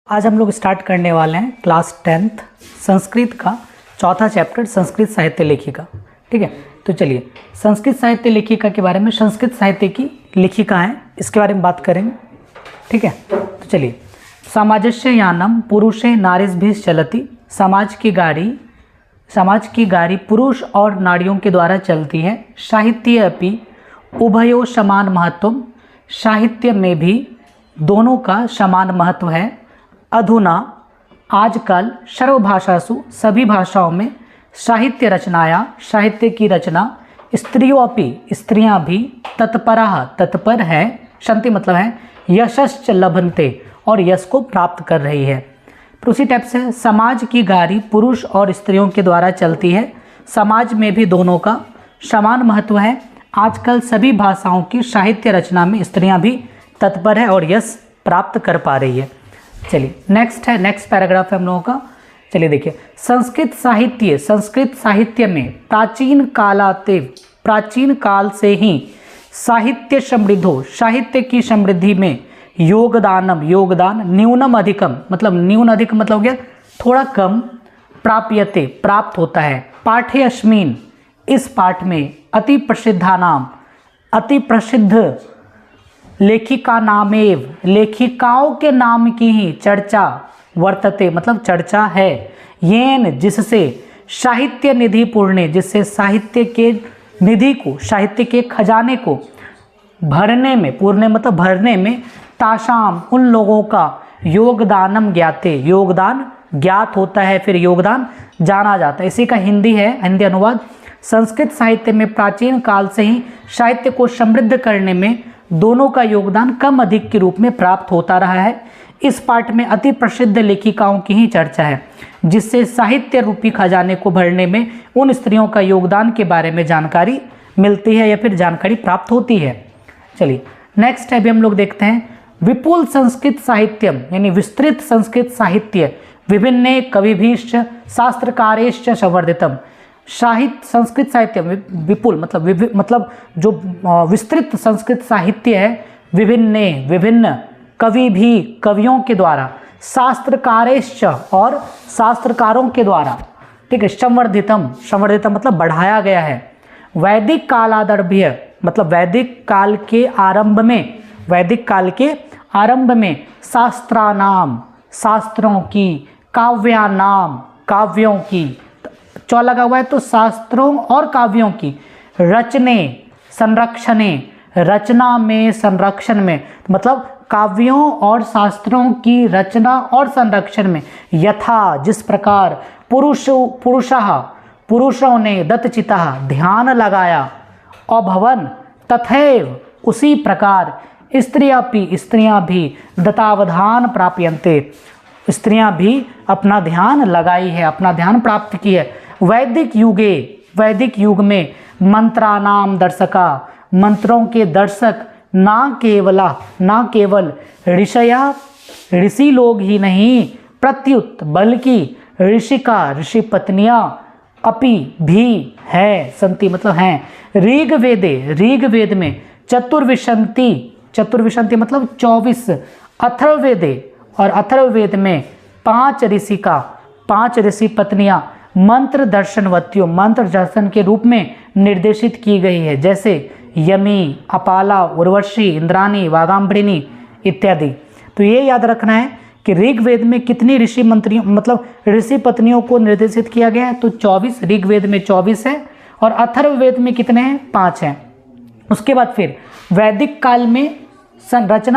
आज हम लोग स्टार्ट करने वाले हैं क्लास 10th संस्कृत का चौथा चैप्टर संस्कृत साहित्य लेखिका। ठीक है, तो चलिए संस्कृत साहित्य लेखिका के बारे में, संस्कृत साहित्य की लेखिका है, इसके बारे में बात करेंगे। ठीक है, तो चलिए समाजस्य यानम पुरुषे नारीभिः चलति। समाज की गाड़ी पुरुष और नारियों के द्वारा चलती है। साहित्य अपि उभयो समान महत्व। साहित्य में भी दोनों का समान महत्व है। अधुना आजकल सर्वभाषासु सभी भाषाओं में साहित्य रचनाया साहित्य की रचना स्त्रियों अपि स्त्रियां भी तत्पर है, संति मतलब है यशश्च लभन्ते और यश को प्राप्त कर रही है। फिर उसी टाइप से समाज की गाड़ी पुरुष और स्त्रियों के द्वारा चलती है। समाज में भी दोनों का समान महत्व है। आजकल सभी भाषाओं की साहित्य रचना में स्त्रियां भी तत्पर है और यश प्राप्त कर पा रही है। चलिए नेक्स्ट पैराग्राफ है हम लोगों का। चलिए देखिए संस्कृत साहित्य में प्राचीन काल से ही साहित्य समृद्धो, साहित्य की समृद्धि में योगदान न्यूनम अधिकम मतलब न्यून अधिक मतलब हो गया थोड़ा कम, प्राप्त होता है। पाठे अस्मिन इस पाठ में अति प्रसिद्ध लेखिका नामेव लेखिकाओं के नाम की ही चर्चा वर्तते मतलब चर्चा है। येन जिससे साहित्य निधि पूर्णे जिससे साहित्य के निधि को, साहित्य के खजाने को भरने में, पूर्णे मतलब भरने में, ताशाम उन लोगों का योगदानम ज्ञाते योगदान ज्ञात होता है, फिर योगदान जाना जाता है। इसी का हिंदी अनुवाद। संस्कृत साहित्य में प्राचीन काल से ही साहित्य को समृद्ध करने में दोनों का योगदान कम अधिक के रूप में प्राप्त होता रहा है। इस पाठ में अति प्रसिद्ध लेखिकाओं की ही चर्चा है जिससे साहित्य रूपी खजाने को भरने में उन स्त्रियों का योगदान के बारे में जानकारी मिलती है या फिर जानकारी प्राप्त होती है। चलिए नेक्स्ट है, अभी हम लोग देखते हैं विपुल संस्कृत साहित्यम यानी विस्तृत संस्कृत साहित्य विभिन्न कविभिश्च शास्त्रकारेश्च संवर्धितम। संस्कृत साहित्य विपुल मतलब जो विस्तृत संस्कृत साहित्य है विभिन्न कवियों के द्वारा, शास्त्रकारेश्च और शास्त्रकारों के द्वारा, ठीक है, संवर्धितम मतलब बढ़ाया गया है। वैदिक कालादर्भ्य मतलब वैदिक काल के आरंभ में शास्त्रों की, काव्यों की चौ लगा हुआ है तो शास्त्रों और काव्यों की रचना में संरक्षण में मतलब काव्यों और शास्त्रों की रचना और संरक्षण में यथा जिस प्रकार पुरुषों ने दत्तचिता ध्यान लगाया अभवन तथैव उसी प्रकार स्त्रियां भी दत्तावधान प्राप्यन्ते स्त्रियां भी अपना ध्यान लगाई है, अपना ध्यान प्राप्त की है। वैदिक युग में मंत्रानाम दर्शका मंत्रों के दर्शक ना केवल ऋषि लोग ही नहीं प्रत्युत बल्कि ऋषि पत्नियां अपि भी है, संति मतलब हैं। ऋग्वेद में चतुर्विशंति मतलब 24, अथर्ववेद में 5 ऋषि पत्नियां मंत्र दर्शन के रूप में निर्देशित की गई है, जैसे यमी, अपाला, उर्वशी, इंद्राणी, वागाम्भरिणी इत्यादि। तो ये याद रखना है कि ऋग्वेद में कितनी ऋषि पत्नियों को निर्देशित किया गया है, तो 24 ऋग्वेद में 24 है और अथर्ववेद में कितने हैं, 5 हैं। उसके बाद फिर वैदिक काल में संरक्षण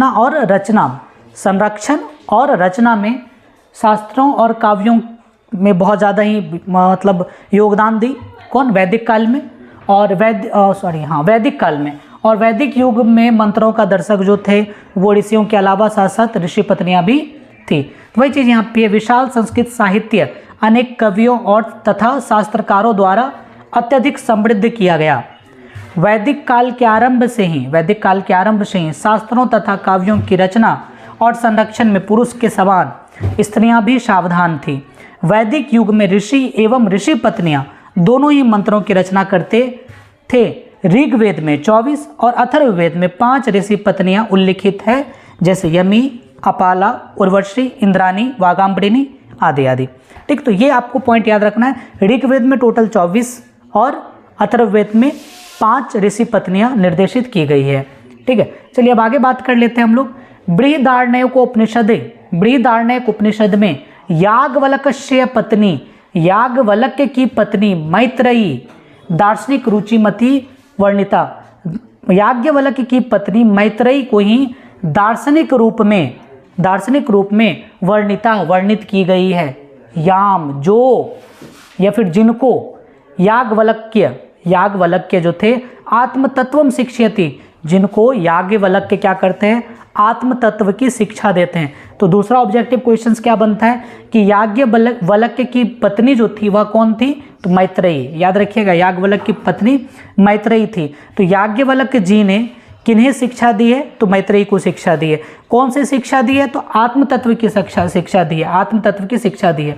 और रचना में शास्त्रों और काव्यों में बहुत ज़्यादा ही योगदान दी। कौन? वैदिक काल में और वैदिक काल में। और वैदिक युग में मंत्रों का दर्शक जो थे वो ऋषियों के अलावा साथ साथ ऋषि पत्नियां भी थी। तो वही चीज़ यहाँ पे विशाल संस्कृत साहित्य अनेक कवियों और तथा शास्त्रकारों द्वारा अत्यधिक समृद्ध किया गया। वैदिक काल के आरंभ से ही शास्त्रों तथा काव्यों की रचना और संरक्षण में पुरुष के समान स्त्रियां भी सावधान थी। वैदिक युग में ऋषि एवं ऋषि पत्नियां दोनों ही मंत्रों की रचना करते थे। ऋग्वेद में 24 और अथर्ववेद में 5 ऋषि पत्नियां उल्लिखित है, जैसे यमी, अपाला, उर्वशी, इंद्राणी, वागाम्बरिणी आदि आदि। ठीक, तो ये आपको पॉइंट याद रखना है। ऋग्वेद में टोटल 24 और अथर्ववेद में 5 ऋषि पत्नियां निर्देशित की गई है। ठीक है, चलिए अब आगे बात कर लेते हैं हम लोग। बृहदारण्यक उपनिषद में याज्ञवल्क्य पत्नी, याज्ञवल्क्य की पत्नी मैत्रेयी दार्शनिक रुचिमती वर्णिता। याज्ञवल्क्य की पत्नी मैत्रेयी को ही दार्शनिक रूप में वर्णित की गई है। याम, जो या फिर जिनको याज्ञवल्क्य जो थे आत्मतत्वम शिक्षयति, जिनको याज्ञवल्क्य क्या करते हैं, आत्म तत्व की शिक्षा देते हैं। तो दूसरा ऑब्जेक्टिव क्वेश्चंस क्या बनता है कि याज्ञवल्क्य की पत्नी जो थी वह कौन थी, तो मैत्रेयी। याद रखिएगा, याज्ञवल्क्य की पत्नी मैत्रेयी थी। तो याज्ञवल्क्य जी ने किन्हें शिक्षा दी है, तो मैत्रेयी को शिक्षा दी है। कौन सी शिक्षा दी है, तो आत्म तत्व की शिक्षा दी है, आत्म तत्व की शिक्षा दी है।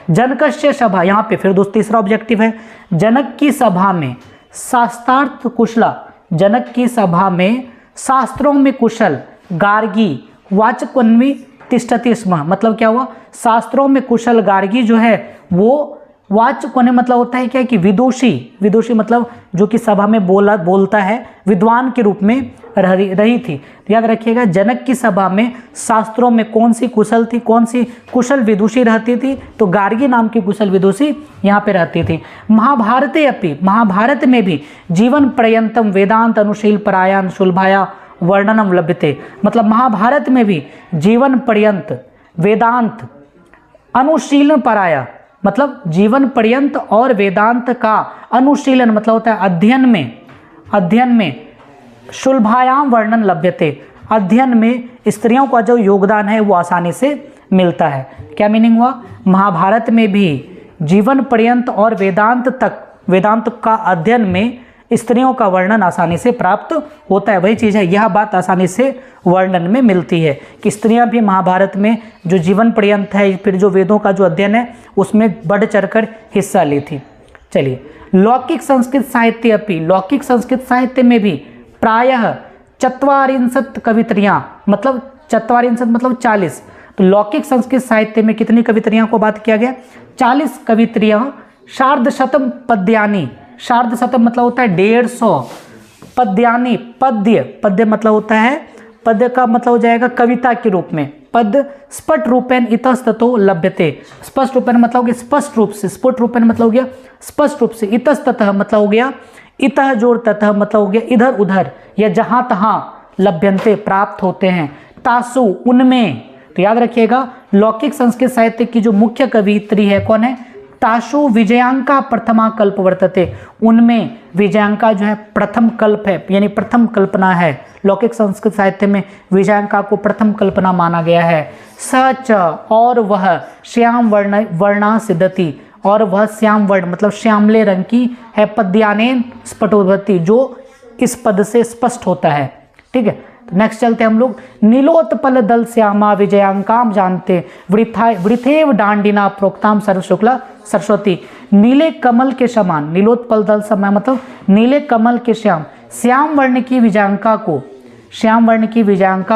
जनकस्य सभा, यहाँ पे फिर दोस्त तीसरा ऑब्जेक्टिव है, जनक की सभा में शास्त्रार्थ कुशला, जनक की सभा में शास्त्रों में कुशल गार्गी वाचक्वन्वी तिष्ठति स्म। मतलब क्या हुआ, शास्त्रों में कुशल गार्गी जो है वो वाचक्वन्य मतलब होता है क्या कि विदुषी मतलब जो कि सभा में बोलता है, विद्वान के रूप में रही थी। तो याद रखिएगा, जनक की सभा में शास्त्रों में कौन सी कुशल थी, कौन सी कुशल विदुषी रहती थी, तो गार्गी नाम की कुशल विदुषी यहाँ पे रहती थी। महाभारत में भी जीवन पर्यंतम वेदांत अनुशील परायण सुलभाया वर्णनम लभ्यते। मतलब महाभारत में भी जीवन पर्यंत वेदांत अनुशीलन पराया, मतलब जीवन पर्यंत और वेदांत का अनुशीलन मतलब होता है अध्ययन में सुलभायाम वर्णन लभ्यते, अध्ययन में स्त्रियों का जो योगदान है वो आसानी से मिलता है। क्या मीनिंग हुआ, महाभारत में भी जीवन पर्यंत और वेदांत का अध्ययन में स्त्रियों का वर्णन आसानी से प्राप्त होता है। वही चीज़ है, यह बात आसानी से वर्णन में मिलती है कि स्त्रियां भी महाभारत में जो जीवन पर्यंत है, फिर जो वेदों का जो अध्ययन है उसमें बढ़ चढ़कर हिस्सा ली थी। चलिए, लौकिक संस्कृत साहित्य में भी प्रायः 44 कवित्रियां, मतलब 44 मतलब 40। तो लौकिक संस्कृत साहित्य में कितनी कवित्रियां को बात किया गया, 40 कवित्रियां। सार्धशतम पद्यानि, सार्धशतम मतलब होता है 150, पद्यानि पद्य मतलब होता है, पद्य का मतलब हो जाएगा कविता के रूप में। पद स्फुट रूपेण इतस्ततो लभ्यते, स्पष्ट रूपेण मतलब हो गया स्पष्ट रूप से, स्फुट रूपेण मतलब हो गया स्पष्ट रूप से, इतस्ततः मतलब हो गया इतः जोड़ ततः मतलब हो गया इधर उधर या जहां तहां, लभ्यन्ते प्राप्त होते हैं, तासु उनमें। तो याद रखिएगा, लौकिक संस्कृत साहित्य की जो मुख्य कवियत्री है कौन है, ताशु विजयांका प्रथमा कल्प वर्तते, उनमें विजयांका जो है प्रथम कल्प है, यानी प्रथम कल्पना है। लौकिक संस्कृत साहित्य में विजयांका को प्रथम कल्पना माना गया है। सच, और वह श्याम वर्णा सिद्धति, और वह श्याम वर्ण मतलब श्यामले रंग की है, पद्यानेन स्फुटोद्भवति, जो इस पद से स्पष्ट होता है। ठीक है, तो नेक्स्ट चलते हैं हम लोग। नीलोत्पल दल श्यामा विजयांकाम जानते वृथेव डांडिना प्रोक्ताम सर्वशुक्ला सरस्वती। नीले कमल के समान, नीलोत्पल दल समय मतलब नीले कमल के श्याम वर्ण की विजयांका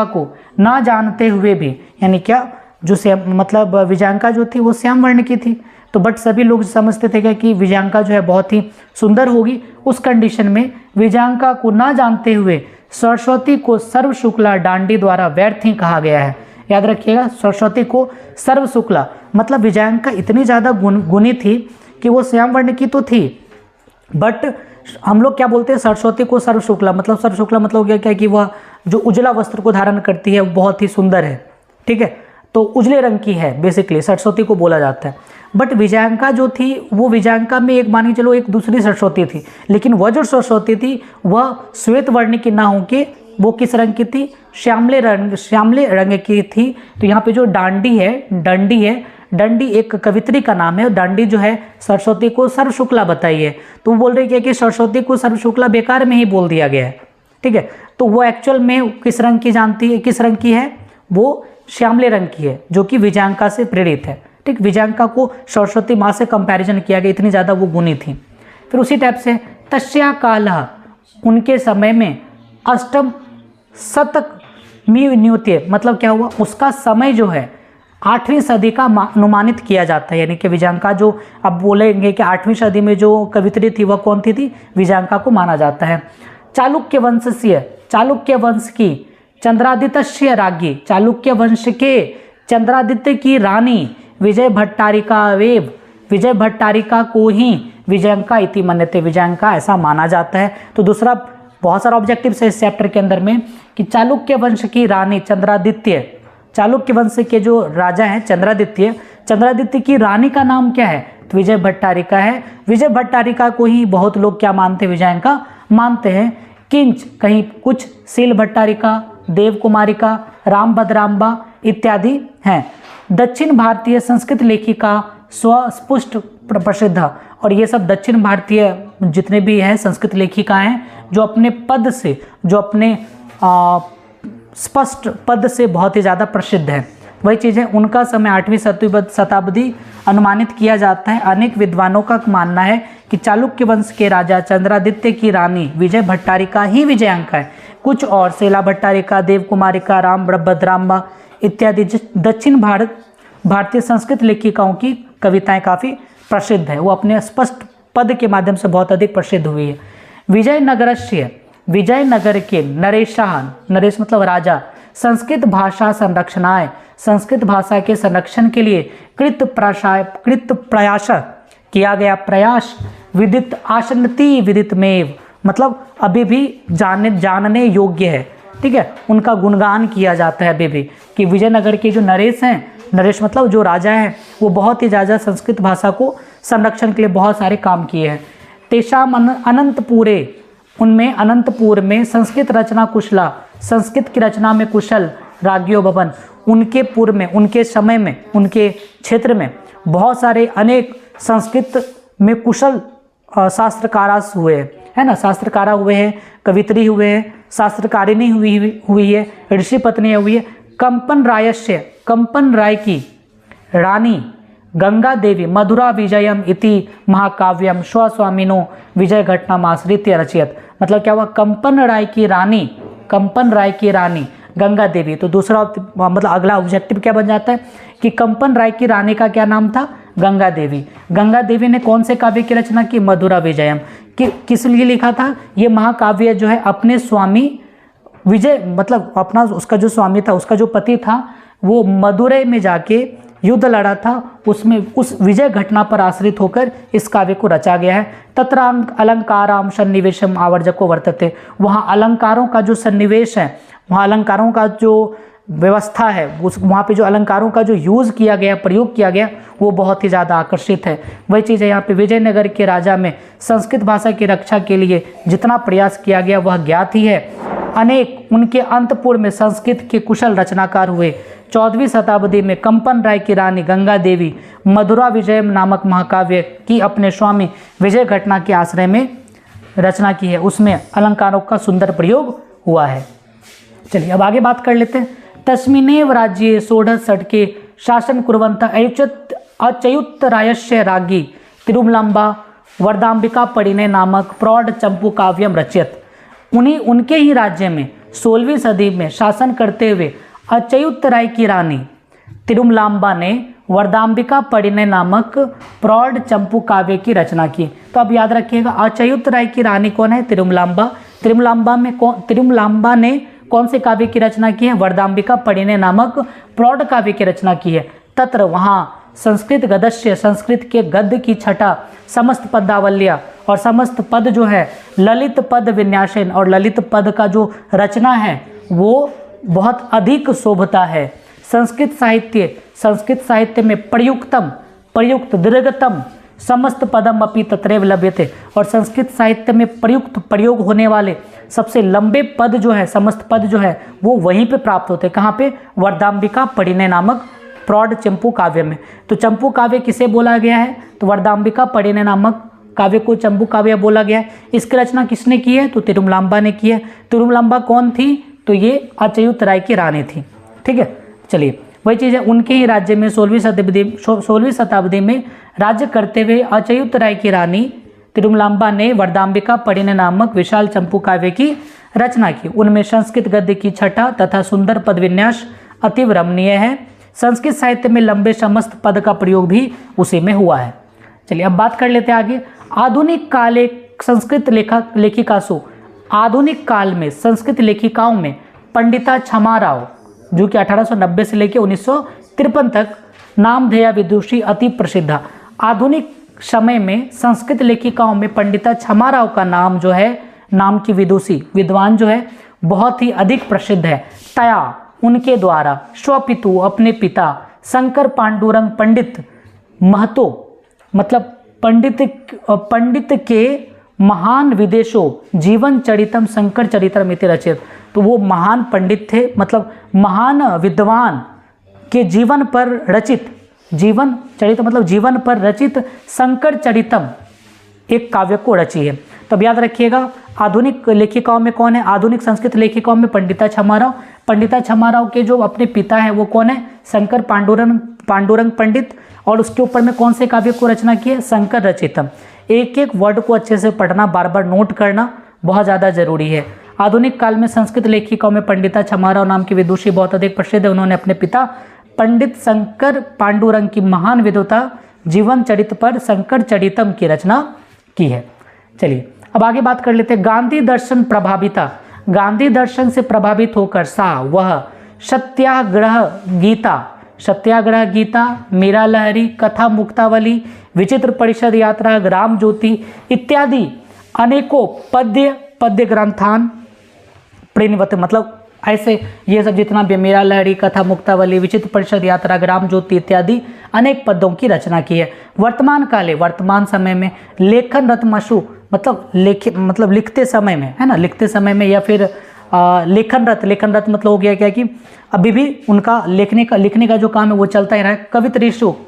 को ना जानते हुए भी, यानी क्या जो मतलब विजयांका जो थी वो श्याम वर्ण की थी, तो बट सभी लोग समझते थे कि विजयांका जो है बहुत ही सुंदर होगी। उस कंडीशन में विजयांका को ना जानते हुए सरस्वती को सर्वशुक्ला डांडी द्वारा व्यर्थ ही कहा गया है। याद रखिएगा, सरस्वती को सर्वशुक्ला मतलब विजयांका इतनी ज़्यादा गुणी थी कि वो श्याम वर्ण की तो थी, बट हम लोग क्या बोलते हैं, सरस्वती को सर्वशुक्ला मतलब हो गया क्या कि वह जो उजला वस्त्र को धारण करती है वो बहुत ही सुंदर है। ठीक है, तो उजले रंग की है बेसिकली सरस्वती को बोला जाता है। बट विजयांका जो थी वो विजयांका में एक मानी चलो एक दूसरी सरस्वती थी, लेकिन वह जो सरस्वती थी वह श्वेत वर्ण की ना होके वो किस रंग की थी, श्यामले रंग की थी। तो यहाँ पे जो डंडी एक कवित्री का नाम है। डंडी जो है सरस्वती को सर्वशुक्ला बताई है, तो वो बोल रही है कि सरस्वती को सर्वशुक्ला बेकार में ही बोल दिया गया है। ठीक है, तो वो एक्चुअल में किस रंग की है, वो श्यामले रंग की है, जो कि विजयांका से प्रेरित है। ठीक, विजयांका को सरस्वती माँ से कंपैरिजन किया गया, इतनी ज़्यादा वो गुणी थी। फिर उसी टाइप से तस्या कालः, उनके समय में अष्टम शतक न्यूत्य मतलब क्या हुआ, उसका समय जो है 8वीं सदी का अनुमानित किया जाता है। यानी कि विजयांका जो अब बोलेंगे कि 8वीं सदी में जो कवित्री थी वह कौन थी विजयांका को माना जाता है। चालुक्य वंश की चंद्रादित्य राज्ञी, चालुक्य वंश के चंद्रादित्य की रानी विजय भट्टारिका को ही विजयांका इति मन्यते, विजयांका ऐसा माना जाता है। तो दूसरा बहुत सारा ऑब्जेक्टिव है इस चैप्टर के अंदर में कि चालुक्य वंश की रानी चंद्रादित्य, चालुक्य वंश के जो राजा हैं चंद्रादित्य की रानी का नाम क्या है, तो विजय भट्टारिका है। विजय भट्टारिका को ही बहुत लोग क्या मानते हैं, विजयांका मानते हैं। किंच कहीं कुछ शील भट्टारिका, देवकुमारिका, रामभद्रांबा इत्यादि हैं। दक्षिण भारतीय संस्कृत लेखिका स्वस्पुष्ट प्रसिद्ध, और ये सब दक्षिण भारतीय जितने भी हैं संस्कृत लेखिका हैं जो अपने पद से, जो अपने स्पष्ट पद से बहुत ही ज़्यादा प्रसिद्ध है। वही चीज़ है, उनका समय 8वीं शताब्दी अनुमानित किया जाता है। अनेक विद्वानों का मानना है कि चालुक्य वंश के राजा चंद्रादित्य की रानी विजय भट्टारिका ही विजयांका है। कुछ और शीला भट्टारिका, देवकुमारिका, रामभद्रांबा इत्यादि दक्षिण भारतीय संस्कृत लेखिकाओं की कविताएं काफ़ी प्रसिद्ध है, वो अपने स्पष्ट पद के माध्यम से बहुत अधिक प्रसिद्ध हुई है। विजयनगर के नरेश मतलब राजा, संस्कृत भाषा संरक्षणाय, संस्कृत भाषा के संरक्षण के लिए कृत प्रयास किया गया प्रयास, विदित आसन्नति विदितमेव मतलब अभी भी जानने योग्य है। ठीक है, उनका गुणगान किया जाता है अभी भी कि विजयनगर के जो नरेश मतलब जो राजा हैं वो बहुत ही ज़्यादा संस्कृत भाषा को संरक्षण के लिए बहुत सारे काम किए हैं। तेषाम उनमें अनंतपुर में संस्कृत रचना कुशला, संस्कृत की रचना में कुशल राज्ञो भवन, उनके पूर्व में, उनके समय में, उनके क्षेत्र में बहुत सारे अनेक संस्कृत में कुशल शास्त्रकारा हुए हैं, है ना, शास्त्रकारा हुए हैं, कवित्री हुए हैं, शास्त्रकारिणी हुई है, ऋषि पत्नी हुई है। कंपन राय की रानी गंगा देवी मधुरा विजयम इति महाकाव्यम स्वस्वामिनो विजय घटनामाश्रित्य रचयत। मतलब क्या हुआ, कंपन राय की रानी गंगा देवी। तो दूसरा मतलब अगला ऑब्जेक्टिव क्या बन जाता है कि कंपन राय की रानी का क्या नाम था, गंगा देवी। गंगा देवी ने कौन से काव्य की रचना की, मधुरा विजयम। किस लिए लिखा था ये महाकाव्य जो है, अपने स्वामी विजय मतलब अपना उसका जो स्वामी था, उसका जो पति था वो मदुरै में जाके युद्ध लड़ा था, उसमें उस विजय घटना पर आश्रित होकर इस काव्य को रचा गया है। तत्र अलंकाराम सन्निवेशम आवर्जको वर्तते, वहाँ अलंकारों का जो सन्निवेश है, वहाँ अलंकारों का जो व्यवस्था है, उस वहाँ पे जो अलंकारों का जो यूज़ किया गया, प्रयोग किया गया, वो बहुत ही ज़्यादा आकर्षित है। वही चीज़ है यहाँ पे विजयनगर के राजा में संस्कृत भाषा की रक्षा के लिए जितना प्रयास किया गया वह ज्ञात ही है। अनेक उनके अंतपुर में संस्कृत के कुशल रचनाकार हुए। 14वीं शताब्दी में कंपन राय की रानी गंगा देवी मधुरा विजय नामक महाकाव्य की अपने स्वामी विजय घटना के आश्रय में रचना की है, उसमें अलंकारों का सुंदर प्रयोग हुआ है। चलिए अब आगे बात कर लेते हैं। तस्मिन्नेव राज्ये षोडशके शासन कुर्वन्त अच्युत रायस्य राज्ञी तिरुमलांबा वरदाम्बिका परिणय नामक प्रौढ़ चंपू काव्यम रचयत। उनके ही राज्य में 16वीं सदी में शासन करते हुए अच्युत राय की रानी तिरुमलांबा ने वरदाम्बिका परिणय नामक प्रौढ़ चंपू काव्य की रचना की। तो अब याद रखिएगा, अच्युत राय की रानी कौन है, तिरुमलांबा। तिरुमलांबा ने कौन से काव्य की रचना की है, वरदाम्बिका परिणय नामक प्रौढ़ काव्य की रचना की है। तत्र वहाँ संस्कृत गद्य, संस्कृत के गद्य की छटा, समस्त पदावल्या और समस्त पद जो है ललित पद विन्यासन, और ललित पद का जो रचना है वो बहुत अधिक शोभता है। संस्कृत साहित्य में प्रयुक्त दीर्घतम समस्त पदम अपि तत्रैव लभ्यते, और संस्कृत साहित्य में प्रयोग होने वाले सबसे लंबे पद जो है, समस्त पद जो है वो वहीं पे प्राप्त होते हैं। कहाँ पे, वरदाम्बिका परिणय नामक प्रौढ़ चंपू काव्य में। तो चंपू काव्य किसे बोला गया है, तो वरदाम्बिका परिणय नामक काव्य को चंपू काव्य बोला गया है। इसकी रचना किसने की है, तो तिरुमलांबा ने की है। तिरुमलांबा कौन थी, तो ये अच्युत राय की रानी थी। ठीक है, चलिए वही चीज़ है, उनके ही राज्य में 16वीं शताब्दी में राज्य करते हुए अच्युत राय की रानी तिरुमलांबा ने वरदाम्बिका परिणय नामक विशाल चंपू काव्य की रचना की। उनमें संस्कृत गद्य की छटा तथा सुंदर पद विन्यास अतीव रमणीय है। संस्कृत साहित्य में लंबे समस्त पद का प्रयोग भी उसी में हुआ है। चलिए अब बात कर लेते हैं आगे। आधुनिक काले संस्कृत लेखिकासु, आधुनिक काल में संस्कृत लेखिकाओं में पंडिता क्षमा राव, जो कि 1890 से लेकर 1953 तक नामधेया विदुषी अति प्रसिद्ध। आधुनिक समय में संस्कृत लेखिकाओं में पंडिता क्षमा राव का नाम जो है, नाम की विदुषी विद्वान जो है बहुत ही अधिक प्रसिद्ध है। तया, उनके द्वारा, स्वपितु, अपने पिता, शंकर पांडुरंग पंडित महतो, मतलब पंडित के महान विदेशों जीवन चरितम शंकर चरित्रम इति रचित। तो वो महान पंडित थे, मतलब महान विद्वान के जीवन पर रचित, जीवन चरित मतलब जीवन पर रचित शंकर चरितम एक काव्य को रची है। तब याद रखिएगा आधुनिक लेखिकाओं में कौन है, आधुनिक संस्कृत लेखिकाओं में पंडिता क्षमा राव। पंडिता क्षमा राव के जो अपने पिता है वो कौन है, शंकर पांडुरंग पंडित, और उसके ऊपर में कौन से काव्य को रचना की है, शंकर रचितम। एक एक वर्ड को अच्छे से पढ़ना, बार बार नोट करना बहुत ज़्यादा जरूरी है। आधुनिक काल में संस्कृत लेखिकाओं में पंडिता क्षमा राव नाम की विदुषी बहुत अधिक प्रसिद्ध है। उन्होंने अपने पिता पंडित शंकर पांडुरंग की महान विद्वता जीवन चरित पर शंकर चरितम की रचना की है। चलिए अब आगे बात कर लेते हैं। गांधी दर्शन प्रभाविता, गांधी दर्शन से प्रभावित होकर वह सत्याग्रह गीता, मीरा लहरी, कथा मुक्तावली, विचित्र परिषद यात्रा, ग्राम ज्योति इत्यादि अनेकों पद्य ग्रंथान प्रणीत, मतलब ऐसे ये सब जितना भी मीरा लहरी, कथा मुक्तावली, विचित्र परिषद यात्रा, ग्राम ज्योति इत्यादि अनेक पद्यों की रचना की है। वर्तमान समय में लेखन रत्मशु, मतलब लिखते समय में, है ना, लिखते समय में, या फिर लेखन रत मतलब हो गया क्या कि अभी भी उनका लिखने का जो काम है वो चलता ही रहा है।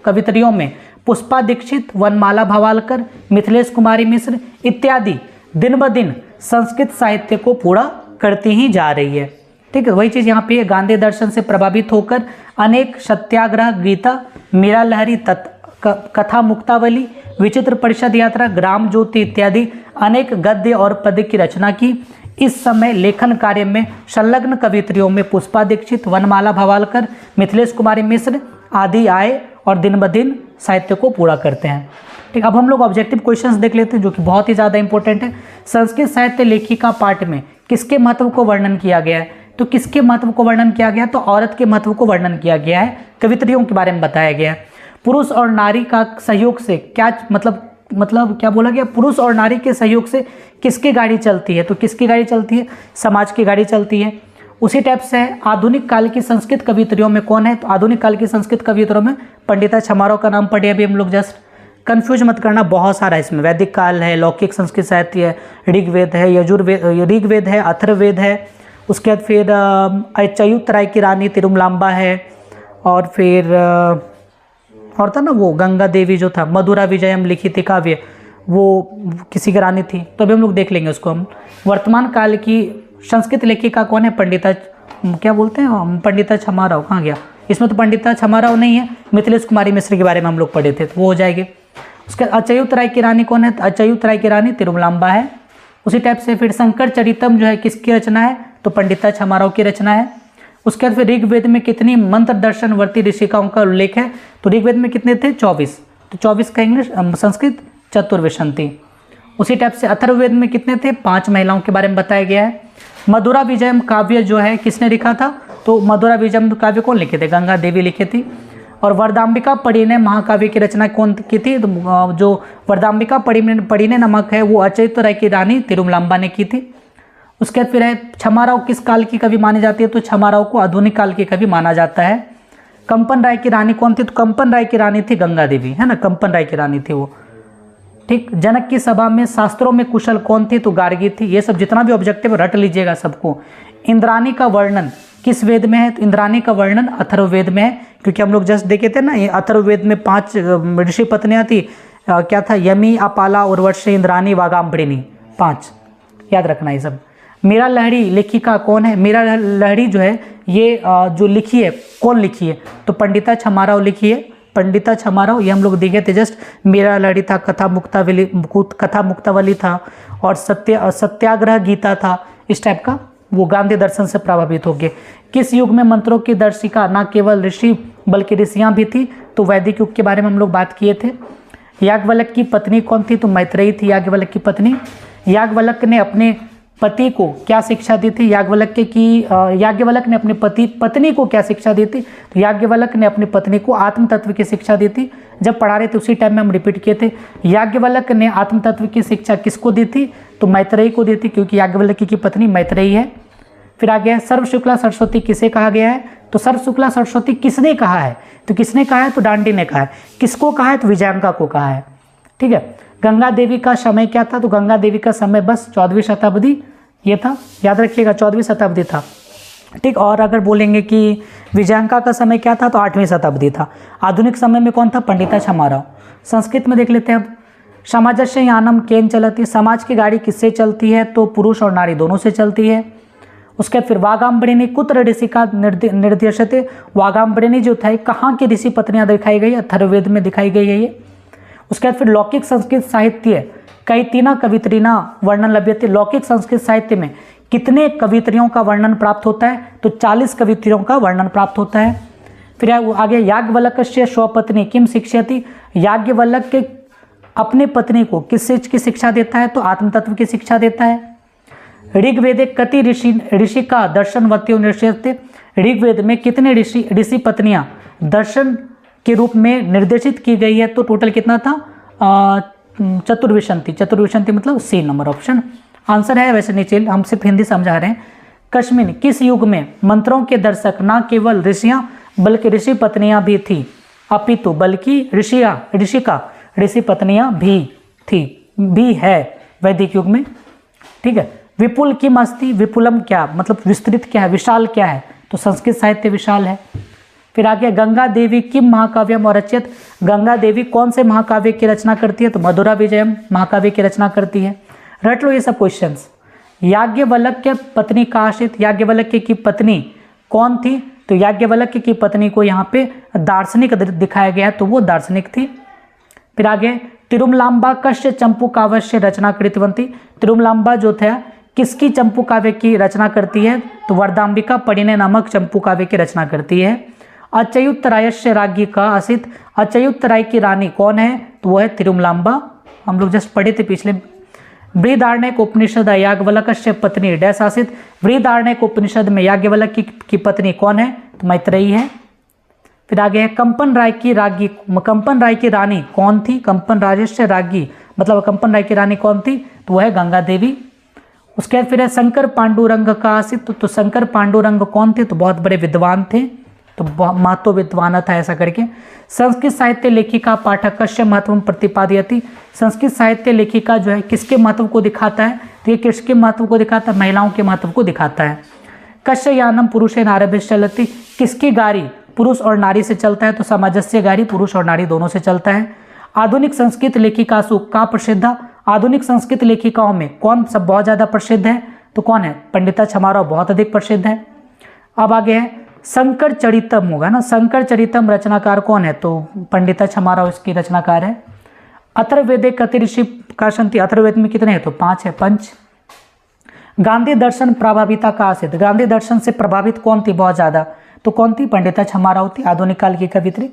कवित्रियों में पुष्पा दीक्षित, वनमाला भवालकर, मिथिलेश कुमारी मिश्र इत्यादि दिन ब दिन संस्कृत साहित्य को पूरा करती ही जा रही है। ठीक है, वही चीज़ यहाँ पे गांधी दर्शन से प्रभावित होकर अनेक सत्याग्रह गीता, मीरा लहरी, कथा मुक्तावली, विचित्र परिषद यात्रा, ग्राम ज्योति इत्यादि अनेक गद्य और पद्य की रचना की। इस समय लेखन कार्य में संलग्न कवित्रियों में पुष्पा दीक्षित, वनमाला भवालकर, मिथिलेश कुमारी मिश्र आदि आए और दिन ब दिन साहित्य को पूरा करते हैं। ठीक, अब हम लोग ऑब्जेक्टिव क्वेश्चंस देख लेते हैं जो कि बहुत ही ज़्यादा इंपॉर्टेंट है। संस्कृत साहित्य लेखिका पाठ में किसके महत्व को वर्णन किया गया है, तो किसके महत्व को वर्णन किया गया है, तो औरत के महत्व को वर्णन किया गया है, कवित्रियों के बारे में बताया गया है। पुरुष और नारी का सहयोग से क्या मतलब क्या बोला गया, पुरुष और नारी के सहयोग से किसकी गाड़ी चलती है, तो किसकी गाड़ी चलती है, समाज की गाड़ी चलती है। उसी टाइप से आधुनिक काल की संस्कृत कवित्रियों में कौन है, तो आधुनिक काल की संस्कृत कवित्रियों में पंडिता क्षमा राव का नाम पढ़े अभी हम लोग, जस्ट कंफ्यूज मत करना, बहुत सारा इसमें वैदिक काल है, लौकिक संस्कृत साहित्य है, ऋग्वेद है, ऋग्वेद है, अथर्ववेद है, उसके बाद फिर अच्युत राय की रानी तिरुमलांबा है, और फिर और था ना वो गंगा देवी जो था, मधुरा विजयम लिखित काव्य, वो किसी की रानी थी, तो अभी हम लोग देख लेंगे उसको हम। वर्तमान काल की संस्कृत लेखिका कौन है, पंडिता क्या बोलते हैं, पंडिता क्षमा राव, कहाँ गया, इसमें तो पंडिता क्षमा राव नहीं है, मिथिलेश कुमारी मिश्र के बारे में हम लोग पढ़े थे, तो वो हो जाएंगे। उसके अच्युत राय की रानी कौन है, तो अच्युत राय की रानी तिरुमलांबा है। उसी टाइप से फिर शंकर चरितम जो है किसकी रचना है, तो पंडिता क्षमा राव की रचना है। उसके बाद फिर ऋग्वेद में कितनी मंत्र दर्शन वर्ती ऋषिकाओं का उल्लेख है, तो ऋग्वेद में कितने थे, 24, तो 24 का इंग्लिश संस्कृत चतुर्विशंति। उसी टाइप से अथर्ववेद में कितने थे, 5 महिलाओं के बारे में बताया गया है। मधुरा विजयम काव्य जो है किसने लिखा था, तो मधुरा विजयम काव्य कौन लिखे थे, गंगा देवी लिखे थी। और वरदाम्बिका परिणय महाकाव्य की रचना कौन की थी, तो जो वरदाम्बिका परिणय नमक है वो अच्युत राय की रानी तिरुमलांबा ने की थी। उसके बाद फिर है क्षमा राव किस काल की कवि मानी जाती है, तो क्षमा राव को आधुनिक काल की कवि माना जाता है। कंपन राय की रानी कौन थी, तो कंपन राय की रानी थी गंगा देवी, है ना, कंपन राय की रानी थी वो। ठीक, जनक की सभा में शास्त्रों में कुशल कौन थी, तो गार्गी थी। ये सब जितना भी ऑब्जेक्टिव रट लीजिएगा सबको। इंद्राणी का वर्णन किस वेद में है, तो इंद्राणी का वर्णन अथर्ववेद में है, क्योंकि हम लोग जस्ट देखे थे ना, ये अथर्ववेद में 5 ऋषि पत्नियाँ थी, क्या था, यमी, अपाला, उर्वशी, इंद्राणी, वागाम्भृणी, 5 याद रखना ये सब। मीरा लहरी लेखिका कौन है, मीरा लहरी जो है ये जो लिखी है, कौन लिखी है, तो पंडिता क्षमा राव लिखी है, पंडिता क्षमा राव, ये हम लोग देखे थे जस्ट। मीरा लहरी था, कथा मुक्तावली था, और सत्याग्रह गीता था, इस टाइप का, वो गांधी दर्शन से प्रभावित हो गए। किस युग में मंत्रों की दर्शिका न केवल ऋषि बल्कि ऋषियां भी थी, तो वैदिक युग के बारे में हम लोग बात किए थे। याज्ञवल्क्य की पत्नी कौन थी, तो मैत्रेयी थी याज्ञवल्क्य की पत्नी। याज्ञवल्क्य ने अपने पति को क्या शिक्षा दी थी, याज्ञवल्क्य ने अपने पत्नी को क्या शिक्षा दी थी, तो याज्ञवल्क्य ने अपनी पत्नी को आत्म तत्व की शिक्षा दी थी। जब पढ़ा रहे थे उसी टाइम में हम रिपीट किए थे। याज्ञवल्क्य ने आत्म तत्व की शिक्षा किसको दी थी, तो मैत्रेयी को दी थी, क्योंकि याज्ञवल्क्य की पत्नी मैत्रेयी है। फिर आगे है सर्व शुक्ला सरस्वती किसे कहा गया है, तो सर्व शुक्ला सरस्वती किसने कहा है, तो किसने कहा है, तो डांडी ने कहा है। किसको कहा है, तो विजयांका को कहा है। ठीक है। गंगा देवी का समय क्या था, तो गंगा देवी का समय बस 14वीं शताब्दी ये था, याद रखिएगा 14वीं शताब्दी था। ठीक। और अगर बोलेंगे कि विजयांका का समय क्या था, तो 8वीं शताब्दी था। आधुनिक समय में कौन था, पंडिता छमाराव। संस्कृत में देख लेते हैं अब। समाजस्य यानम केन चलती, समाज की गाड़ी किससे चलती है, तो पुरुष और नारी दोनों से चलती है। उसके बाद फिर वागाम्बरिणी कुत्र ऋषि का निर्देशते, वागाम्बरिणी जो था कहाँ की ऋषि पत्नियां दिखाई गई, अथर्ववेद में दिखाई गई है ये। उसके बाद फिर लौकिक संस्कृत साहित्य कैतीना कवित्रीना वर्णन लभ्यते, लौकिक संस्कृत साहित्य में कितने कवित्रियों का वर्णन प्राप्त होता है, तो 40 कवित्रियों का वर्णन प्राप्त होता है। फिर आगे याज्ञवल्क्य स्वपत्नी किम शिक्षयति, याज्ञवल्क्य अपने पत्नी को किस चीज की शिक्षा देता है, तो आत्म तत्व की शिक्षा देता है। ऋग्वेदे कति ऋषि का दर्शनवत्यो निर्देशते, ऋग्वेद में कितने ऋषि पत्नियां दर्शन के रूप में निर्देशित की गई है, तो टोटल कितना था, चतुर्विशंति। चतुर्विशंति मतलब सी नंबर ऑप्शन आंसर है। वैसे नीचे हम सिर्फ हिंदी समझा रहे हैं। कश्मीर किस युग में मंत्रों के दर्शक न केवल ऋषियां बल्कि ऋषि पत्नियां भी थी, अपितु बल्कि ऋषि पत्नियां भी थी, भी है वैदिक युग में। ठीक है। विपुल किम अस्ति, विपुलम क्या मतलब विस्तृत क्या है, विशाल क्या है, तो संस्कृत साहित्य विशाल है। फिर आगे गंगा देवी किम महाकाव्यम और रचित, गंगा देवी कौन से महाकाव्य की रचना करती है, तो मधुरा विजयम महाकाव्य की रचना करती है। रट लो ये सब क्वेश्चंस। याज्ञवल्क्य पत्नी का आश्रित, याज्ञवल्क्य की पत्नी कौन थी, तो याज्ञवल्क्य की पत्नी को यहाँ पे दार्शनिक दिखाया गया, तो वो दार्शनिक थी। फिर आगे तिरुमलांबा कश्य चंपू काव्य रचना कृतवंती, तिरुमलांबा जो था किसकी चंपू काव्य की रचना करती है, तो वरदाम्बिका परिणय नामक चंपू काव्य की रचना करती है। अच्युत रायस्य राज्ञी का आसित, अच्युत राय की रानी कौन है, तो वो है तिरुमलांबा, हम लोग जस्ट पढ़े थे पिछले। बृहदारण्यक उपनिषद याज्ञवल्क्य पत्नी डैश आसित, बृहदारण्यक उपनिषद में याज्ञवल्क्य की पत्नी कौन है, तो मैत्रेयी है। फिर आगे है कंपन राय की रानी कौन थी, कंपन राजस्य राज्ञी मतलब कंपन राय की रानी कौन थी, तो वह है गंगा देवी। उसके बाद फिर है शंकर पांडुरंग का आसित, तो शंकर पांडुरंग कौन थे, तो बहुत बड़े विद्वान थे, तो महत्व विद्वान था ऐसा करके। संस्कृत साहित्य लेखिका पाठक कश्य महत्व प्रतिपादयति, संस्कृत साहित्य लेखिका जो है किसके महत्व को दिखाता है, तो ये किसके महत्व को दिखाता है, महिलाओं के महत्व को दिखाता है। कश्य यानम पुरुषे नारभ्य चलती, किसकी गाड़ी पुरुष और नारी से चलता है, तो सामंजस्य गाड़ी पुरुष और नारी दोनों से चलता है। आधुनिक संस्कृत लेखिकासु का प्रसिद्ध, आधुनिक संस्कृत लेखिकाओं में कौन सब बहुत ज़्यादा प्रसिद्ध है, तो कौन है, पंडिता छमाराव बहुत अधिक प्रसिद्ध है। अब आगे है शंकर चरितम होगा ना, शंकर चरितम रचनाकार कौन है, तो पंडिता छमाराव इसकी रचनाकार है। अथर्ववेदे कति ऋषि काशंति, अथर्ववेद में कितने हैं, तो 5 है, पंच। गांधी दर्शन प्रभाविता का आसित, गांधी दर्शन से प्रभावित कौन थी बहुत ज़्यादा, तो कौन थी, पंडिता छमाराव थी, आधुनिक काल की कवित्री।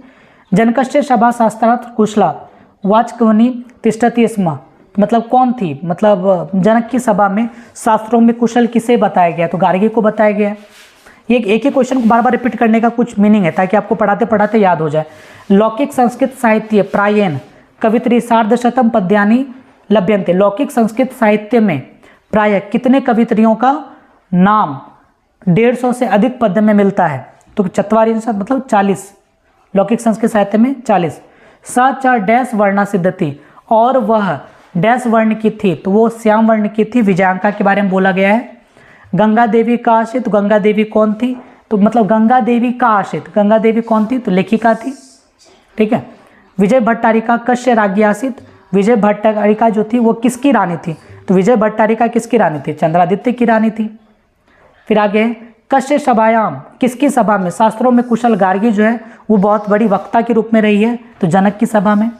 जनकस्य सभा शास्त्रार्थ कुशला वाचकवनी तिष्ठति स्म, मतलब कौन थी, मतलब जनक की सभा में शास्त्रों में कुशल किसे बताया गया, तो गार्गी को बताया गया। ये एक ही क्वेश्चन को बार बार रिपीट करने का कुछ मीनिंग है ताकि आपको पढ़ाते पढ़ाते याद हो जाए। लौकिक संस्कृत साहित्य प्रायेण कवित्री 150 पद्यानि लभ्यन्ते, लौकिक संस्कृत साहित्य में प्राय कितने कवित्रियों का नाम 150 से अधिक पद्य में मिलता है, तो 44 मतलब 40, लौकिक संस्कृत साहित्य में 40। स च डैश वर्णा सिद्धति, और वह डैश वर्ण की थी, तो वो श्याम वर्ण की थी, विजयांका के बारे में बोला गया है। गंगा देवी का आश्रित, तो गंगा देवी कौन थी, तो मतलब गंगा देवी का आश्रित, गंगा देवी कौन थी, तो लेखिका थी। ठीक है। विजय भट्टारिका कश्य राज्ञी आसित, विजय भट्टारिका जो थी वो किसकी रानी थी, तो विजय भट्टारिका किसकी रानी थी, चंद्रादित्य की रानी थी। फिर आगे कश्य सभायाम, किसकी सभा में, शास्त्रों में कुशल गार्गी जो है वो बहुत बड़ी वक्ता के रूप में रही है, तो जनक की सभा में।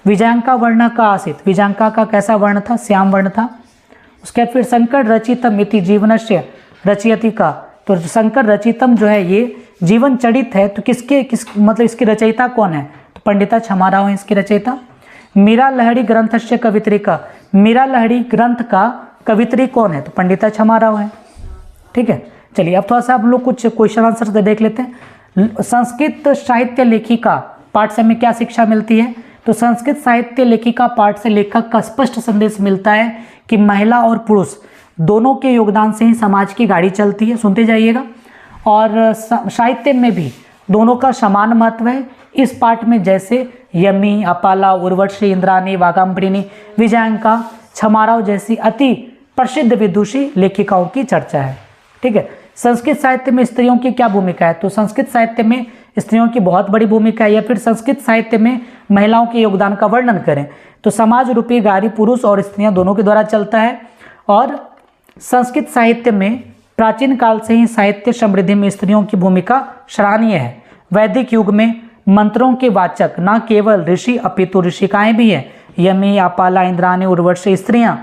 विजयांका वर्ण का आसित, विजयांका का कैसा वर्ण था, श्याम वर्ण था। उसके बाद फिर शंकर रचितम इति जीवनस्य रचयति का, तो शंकर रचितम जो है ये जीवन चरित है, तो मतलब इसकी रचयिता कौन है, तो पंडिता क्षमा राव है इसकी रचयिता। मीरा लहरी ग्रंथस्य कवित्री का, मीरा लहरी ग्रंथ का कवित्री कौन है, तो पंडिता क्षमा राव है। ठीक है, चलिए अब थोड़ा सा हम लोग कुछ क्वेश्चन आंसर देख लेते हैं। संस्कृत साहित्य लेखिका पाठ से हमें क्या शिक्षा मिलती है, तो संस्कृत साहित्य लेखिका पाठ से लेखक का स्पष्ट संदेश मिलता है कि महिला और पुरुष दोनों के योगदान से ही समाज की गाड़ी चलती है, सुनते जाइएगा। और साहित्य में भी दोनों का समान महत्व है। इस पाठ में जैसे यमी, अपाला, उर्वशी, इंद्राणी, वागाम्भरिणी, विजयांका, क्षमा राव जैसी अति प्रसिद्ध विदुषी लेखिकाओं की चर्चा है। ठीक है, संस्कृत साहित्य में स्त्रियों की क्या भूमिका है, तो संस्कृत साहित्य में स्त्रियों की बहुत बड़ी भूमिका है। या फिर संस्कृत साहित्य में महिलाओं के योगदान का वर्णन करें तो समाज रूपी गाड़ी पुरुष और स्त्रियां दोनों के द्वारा चलता है। और संस्कृत साहित्य में प्राचीन काल से ही साहित्य समृद्धि में स्त्रियों की भूमिका सराहनीय है। वैदिक युग में मंत्रों के वाचक न केवल ऋषि अपितु ऋषिकाएं भी हैं। यमी, अपाला, इंद्राणी, उर्वशी स्त्रियां।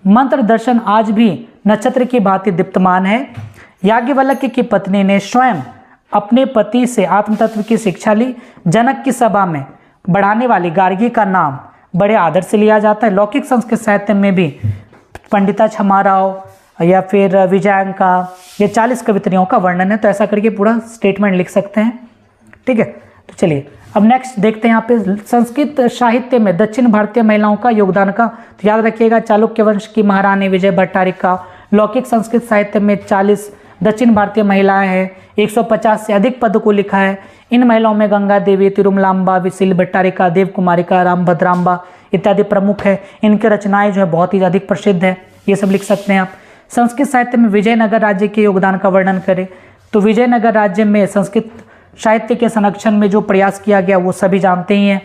मंत्र दर्शन आज भी नक्षत्र की भांति दीप्तमान है। याज्ञवल्क्य की पत्नी ने स्वयं अपने पति से आत्मतत्व की शिक्षा ली। जनक की सभा में बढ़ाने वाली गार्गी का नाम बड़े आदर से लिया जाता है। लौकिक संस्कृत साहित्य में भी पंडिता क्षमा राव या फिर विजयांका, ये 40 कवित्रियों का वर्णन है। तो ऐसा करके पूरा स्टेटमेंट लिख सकते हैं। ठीक है, तो चलिए अब नेक्स्ट देखते हैं यहाँ पे संस्कृत साहित्य में दक्षिण भारतीय महिलाओं का योगदान का। तो याद रखिएगा चालुक्य वंश की महारानी विजय भट्टारिका। लौकिक संस्कृत साहित्य में 40 दक्षिण भारतीय महिलाएं हैं। 150 से अधिक पद को लिखा है। इन महिलाओं में गंगा देवी, तिरुमलांबा, विशिल भट्टारिका, देव कुमारिका, रामभद्रांबा इत्यादि प्रमुख है। इनकी रचनाएं जो है बहुत ही अधिक प्रसिद्ध है, ये सब लिख सकते हैं आप। संस्कृत साहित्य में विजयनगर राज्य के योगदान का वर्णन करें तो विजयनगर राज्य में संस्कृत साहित्य के संरक्षण में जो प्रयास किया गया वो सभी जानते ही हैं।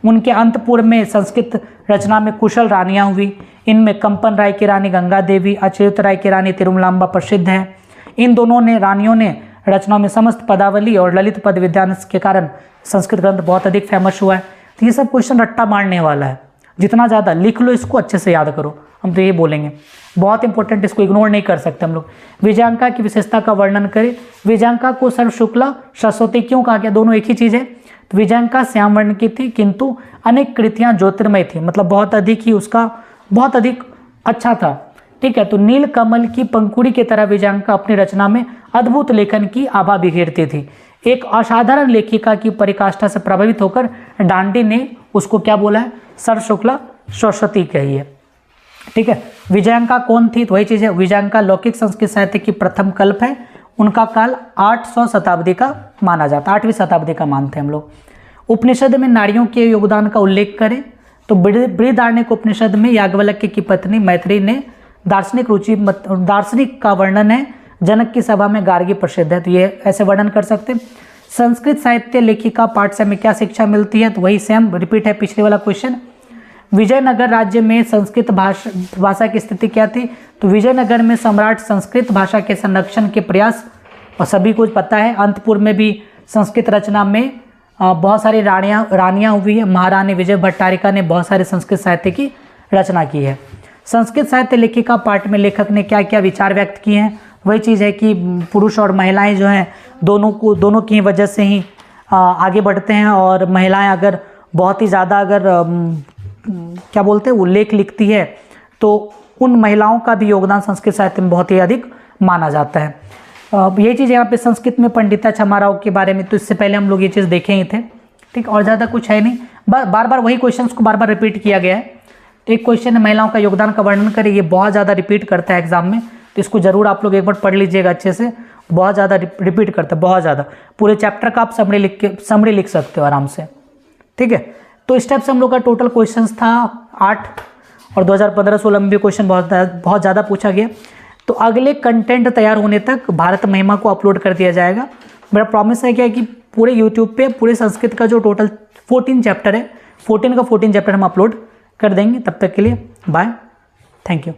उनके अंतपुर में संस्कृत रचना में कुशल रानियां हुई। इनमें कंपन राय की रानी गंगा देवी, अच्युत राय की रानी तिरुमलांबा प्रसिद्ध हैं। इन दोनों ने रानियों ने रचनाओं में समस्त पदावली और ललित पद विद्यान के कारण संस्कृत ग्रंथ बहुत अधिक फेमस हुआ है। तो ये सब क्वेश्चन रट्टा मारने वाला है, जितना ज़्यादा लिख लो इसको अच्छे से याद करो, हम तो ये बोलेंगे। बहुत इंपॉर्टेंट, इसको इग्नोर नहीं कर सकते हम लोग। विजयांका की विशेषता का वर्णन करें। विजयांका को सर्व शुक्ला सरस्वती क्यों कहा गया, दोनों एक ही चीज़ है। तो विजयांका श्याम वर्ण की थी किंतु अनेक कृतियाँ ज्योतिर्मय थी, मतलब बहुत अधिक ही उसका बहुत अधिक अच्छा था। ठीक है, तो नील कमल की पंखुड़ी की तरह विजयांका अपनी रचना में अद्भुत लेखन की आभा बिखेरती थी। एक असाधारण लेखिका की परिकाष्ठा से प्रभावित होकर डांडी ने उसको क्या बोला है, सर्व शुक्ला सरस्वती कही है। ठीक है, विजयांका कौन थी, तो वही चीज़ है। विजयांका लौकिक संस्कृत साहित्य की प्रथम कल्प है। उनका काल 800 शताब्दी का माना जाता है, 8वीं शताब्दी का मानते हैं हम लोग। उपनिषद में नारियों के योगदान का उल्लेख करें तो बृहदारण्यक उपनिषद में याज्ञवल्क्य की पत्नी मैत्री ने दार्शनिक का वर्णन है। जनक की सभा में गार्गी प्रसिद्ध है, तो ये ऐसे वर्णन कर सकते हैं। संस्कृत साहित्य लेखिका पाठ से हमें क्या शिक्षा मिलती है, तो वही सेम रिपीट है पिछले वाला क्वेश्चन। विजयनगर राज्य में संस्कृत भाषा की स्थिति क्या थी, तो विजयनगर में सम्राट संस्कृत भाषा के संरक्षण के प्रयास, और सभी को पता है अंतपुर में भी संस्कृत रचना में बहुत सारी रानियाँ हुई है। महारानी विजय भट्टारिका ने बहुत सारे संस्कृत साहित्य की रचना की है। संस्कृत साहित्य लेखिका पाठ में लेखक ने क्या क्या विचार व्यक्त किए हैं, वही चीज़ है कि पुरुष और महिलाएं जो हैं दोनों की वजह से ही आगे बढ़ते हैं। और महिलाएं अगर बहुत ही ज़्यादा अगर क्या बोलते हैं उल्लेख लिखती है तो उन महिलाओं का भी योगदान संस्कृत साहित्य में बहुत ही अधिक माना जाता है। ये चीज़ यहाँ पे संस्कृत में पंडिता क्षमा राव के बारे में, तो इससे पहले हम लोग ये चीज़ देखे ही थे। ठीक, और ज़्यादा कुछ है नहीं, बार बार वही क्वेश्चन को बार बार रिपीट किया गया है। तो एक क्वेश्चन है महिलाओं का योगदान का वर्णन करें, ये बहुत ज़्यादा रिपीट करता है एग्जाम में, तो इसको जरूर आप लोग एक बार पढ़ लीजिएगा अच्छे से। बहुत ज़्यादा रिपीट करता है, बहुत ज़्यादा। पूरे चैप्टर का आप समरी लिख सकते हो आराम से। ठीक है, तो इस टाइप से हम लोग का टोटल क्वेश्चन था 8, और 2015-16 में भी क्वेश्चन बहुत ज़्यादा पूछा गया। तो अगले कंटेंट तैयार होने तक भारत महिमा को अपलोड कर दिया जाएगा। मेरा प्रॉमिस है क्या कि पूरे यूट्यूब पे पूरे संस्कृत का जो टोटल 14 चैप्टर है, 14 का 14 चैप्टर हम अपलोड कर देंगे। तब तक के लिए बाय, थैंक यू।